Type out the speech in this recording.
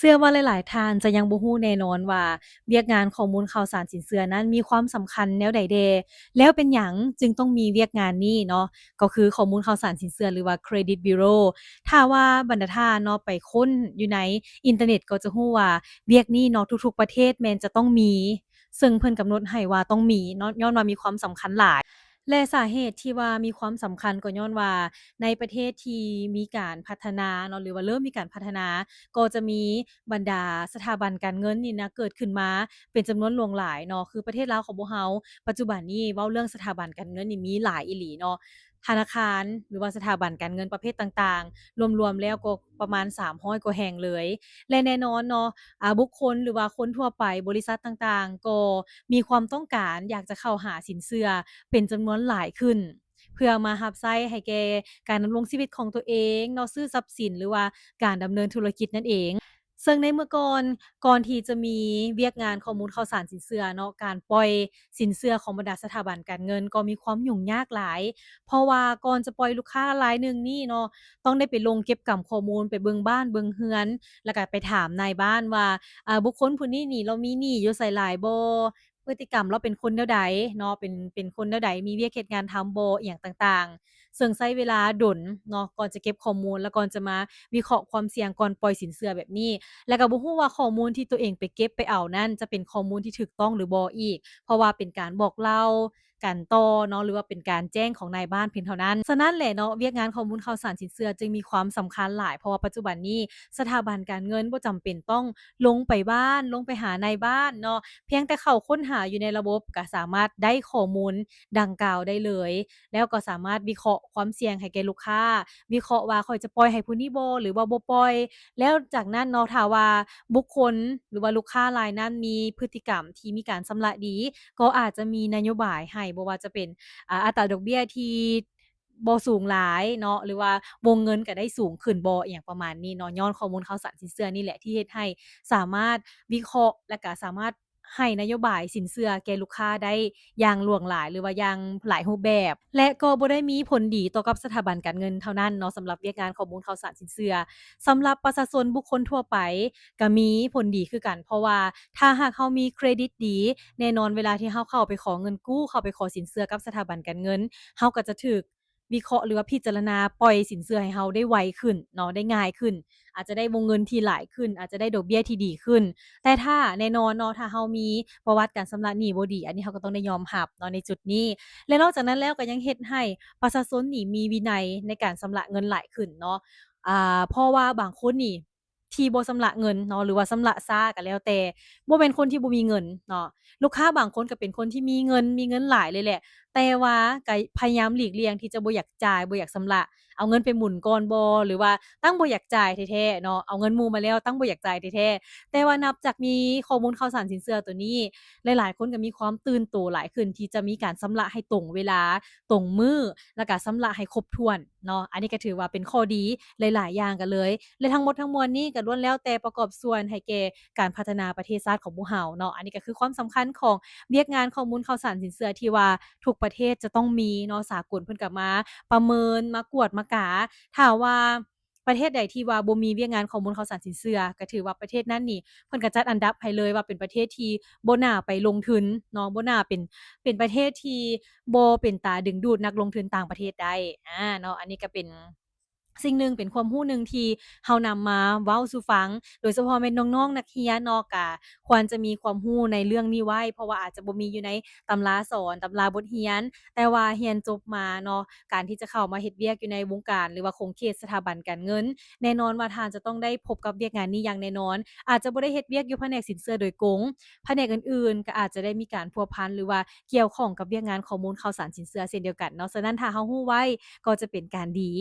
เชื่อว่าหลายๆท่านจะยังบ่ฮู้แน่นอนว่าเวียกงานข้อมูลข่าวสารสินเชื่อนั้นมีความสำคัญแนวใดแด่แล้วเป็นหยังจึงต้องมีเวียกงานนี้เนาะก็คือข้อมูลข่าวสารสินเชื่อหรือว่าเครดิตบิโรถ้าว่าบรรดาท่านเนาะไปค้นอยู่ในอินเทอร์เน็ตก็จะฮู้ว่าเวียกนี้เนาะทุกๆประเทศแม่นจะต้องมีซึ่งเพิ่นกำหนดให้ว่าต้องมีเนาะย้อนว่ามีความสำคัญหลาย และสาเหตุที่ว่ามีความสำคัญก็ย้อนว่าในประเทศที่มีการพัฒนาเนาะหรือว่าเริ่มมีการพัฒนาก็จะมีบรรดาสถาบันการเงินนี่นะเกิดขึ้นมาเป็นจำนวนหลวงหลายเนาะคือประเทศลาวของพวกเราปัจจุบันนี้เว้าเรื่องสถาบันการเงินนี่มีหลายอีหลีเนาะธนาคารหรือว่าสถาบันการเงินประเภทต่างๆรวมๆแล้วก็ประมาณ300กว่าแห่งเลยและแน่นอนเนาะบุคคลหรือว่าคนทั่วไปบริษัทต่างๆก็มีความต้องการอยากจะเข้าหาสินเชื่อ เป็นจำนวนหลายขึ้นเพื่อมารับใช้ให้แก่การดำรงชีวิตของตัวเองเนาะซื้อทรัพย์สินหรือว่าการดำเนินธุรกิจนั่นเองซึ่งในเมื่อก่อนที่จะมีเวียกงานข้อมูลข่าวสารสินเชื่อเนาะการปล่อยสินเชื่อของบรรดาสถาบันการเงินก็มีความยุ่งยากหลายเพราะว่าก่อนจะปล่อยลูกค้ารายหนึ่งนี่เนาะต้องได้ไปลงเก็บกำข้อมูลไปเบิ่งบ้านเบิ่งเรือนแล้วก็ไปถามนายบ้านว่าบุคคลผู้นี้นี่เรามีหนี้อยู่ไสหลายบ่ พฤติกรรมเราเป็นคนแนวใดเนาะเป็นคนแนวใดมีเวียกเฮ็ดงานทำบ่อิหยังต่างๆซึ่งใช้เวลาดนเนาะก่อนจะเก็บข้อมูลแล้วก่อนจะมาวิเคราะห์ความเสี่ยงก่อนปล่อยสินเชื่อแบบนี้แล้วก็บ่ฮู้ว่าข้อมูลที่ตัวเองไปเก็บไปเอานั้นจะเป็นข้อมูลที่ถูกต้องหรือบ่อีกเพราะว่าเป็นการบอกเล่าการต่อเนาะหรือว่าเป็นการแจ้งของนายบ้านเพียงเท่านั้นฉะนั้นแหละเนาะเวียกงานข้อมูลข่าวสารสินเชื่อจึงมีความสำคัญหลายเพราะว่าปัจจุบันนี้สถาบันการเงินบ่จำเป็นต้องลงไปบ้านลงไปหานายบ้านเนาะ เพียงแต่เข้าค้นหาอยู่ในระบบก็สามารถได้ข้อมูลดังกล่าวได้เลยแล้วก็สามารถวิเคราะห์ความเสี่ยงให้แก่ลูกค้าวิเคราะห์ว่าข้อยจะปล่อยให้ผู้นี้บ่หรือว่าบ่ปล่อยแล้วจากนั้นเนาะถ้าว่าบุคคลหรือว่าลูกค้ารายนั้นมีพฤติกรรมที่มีการชำระดีก็อาจจะมีนโยบายให้บ่ว่าจะเป็นอัตราดอกเบี้ยที่บ่สูงหลายเนาะหรือว่าวงเงินก็ได้สูงขึ้นบ่อิหยังประมาณนี้เนาะย้อนข้อมูลข่าวสารสินเชื่อนี่แหละที่เฮ็ดให้สามารถวิเคราะห์และก็สามารถ ให้นโยบายสินเชื่อแก่ลูกค้าได้อย่างหลวงหลายหรือว่าอย่างหลายรูปแบบและก็บ่ได้มีผลดีต่อกับสถาบันการเงินเท่านั้นเนาะสำหรับเวียกงานข้อมูลข่าวสารสินเชื่อสำหรับประชาชนบุคคลทั่วไปก็มีผลดีคือกันเพราะว่าถ้าหากเรามีเครดิตดีแน่นอนเวลาที่เราเข้าไปขอเงินกู้เข้าไปขอสินเชื่อกับสถาบันการเงินเราก็จะถูกวิเคราะห์หรือว่าพิจารณาปล่อยสินเชื่อให้เราได้ไวขึ้นเนาะได้ง่ายขึ้นอาจจะได้วงเงินที่หลายขึ้นอาจจะได้ดอกเบี้ยที่ดีขึ้น แต่ถ้าแน่นอนเนาะถ้าเรามีประวัติการชำระหนี้บ่ดีอันนี้เราก็ต้องได้ยอมรับเนาะในจุดนี้และนอกจากนั้นแล้วก็ยังเฮ็ดให้ประชาชนนี่มีวินัยในการชำระเงินหลายขึ้นเนาะเพราะว่าบางคนนี่ที่บ่ชำระเงินเนาะหรือว่าชำระช้าก็แล้วแต่บ่แม่นคนที่บ่มีเงินเนาะลูกค้าบางคนก็เป็นคนที่มีเงินหลายเลยแหละแต่ว่าก็พยายามหลีกเลี่ยงที่จะบ่อยากจ่ายบ่อยากชำระเอาเงินไปหมุนก่อนบ่หรือว่าตั้งบ่อยากจ่ายแท้ๆเนาะเอาเงินหมู่มาแล้วตั้งบ่อยากจ่ายแท้ๆ แต่ว่านับจากมีข้อมูลข่าวสารสินเชื่อตัวนี้หลายๆคนก็มีความตื่นตัวหลายขึ้นที่จะมีการชำระให้ตรงเวลาตรงมื้อแล้วก็ชำระให้ครบถ้วนเนาะอันนี้ก็ถือว่าเป็นข้อดีหลายๆอย่างกันเลยและทั้งหมดทั้งมวลนี้ก็ล้วนแล้วแต่ประกอบส่วนให้แก่การพัฒนาประเทศชาติของพวกเราเนาะอันนี้ก็คือความสำคัญของเวียกงานข้อมูลข่าวสารสินเชื่อที่ว่าทุกประเทศจะต้องมีเนาะสากลเพิ่นก็มาประเมินมากวดมากาถ้าว่า ประเทศใดที่ว่าบ่มีเวียกงานข้อมูลข่าวสารสินเชื่อก็ถือว่าประเทศนั้นนี่เพิ่นก็จัดอันดับให้เลยว่าเป็นประเทศที่บ่น่าไปลงทุนเนาะบ่น่าเป็นประเทศที่บ่เป็นตาดึงดูดนักลงทุนต่างประเทศได้เนาะอันนี้ก็เป็นสิ่งหนึ่งเป็นความรู้หนึ่งที่เรานำมาเว้าสู่ฟังโดยเฉพาะแม่นน้องๆนักเรียนเนาะก็ควรจะมีความรู้ในเรื่องนี้ไว้เพราะว่าอาจจะบ่มีอยู่ในตำราสอนตำราบทเรียน แต่ว่าเรียนจบมาเนาะการที่จะเข้ามาเฮ็ดเวียกอยู่ในวงการหรือว่าคงเขตสถาบันการเงินแน่นอนว่าท่านจะต้องได้พบกับเวียกงานนี้อย่างแน่นอนอาจจะบ่ได้เฮ็ดเวียกอยู่แผนกสินเชื่อโดยตรงแผนกอื่นๆก็อาจจะได้มีการพัวพันหรือว่าเกี่ยวข้องกับเวียกงานข้อมูลข่าวสารสินเชื่อเช่นเดียวกันเนาะฉะนั้นถ้าเรารู้ไว้ก็จะเป็นการดี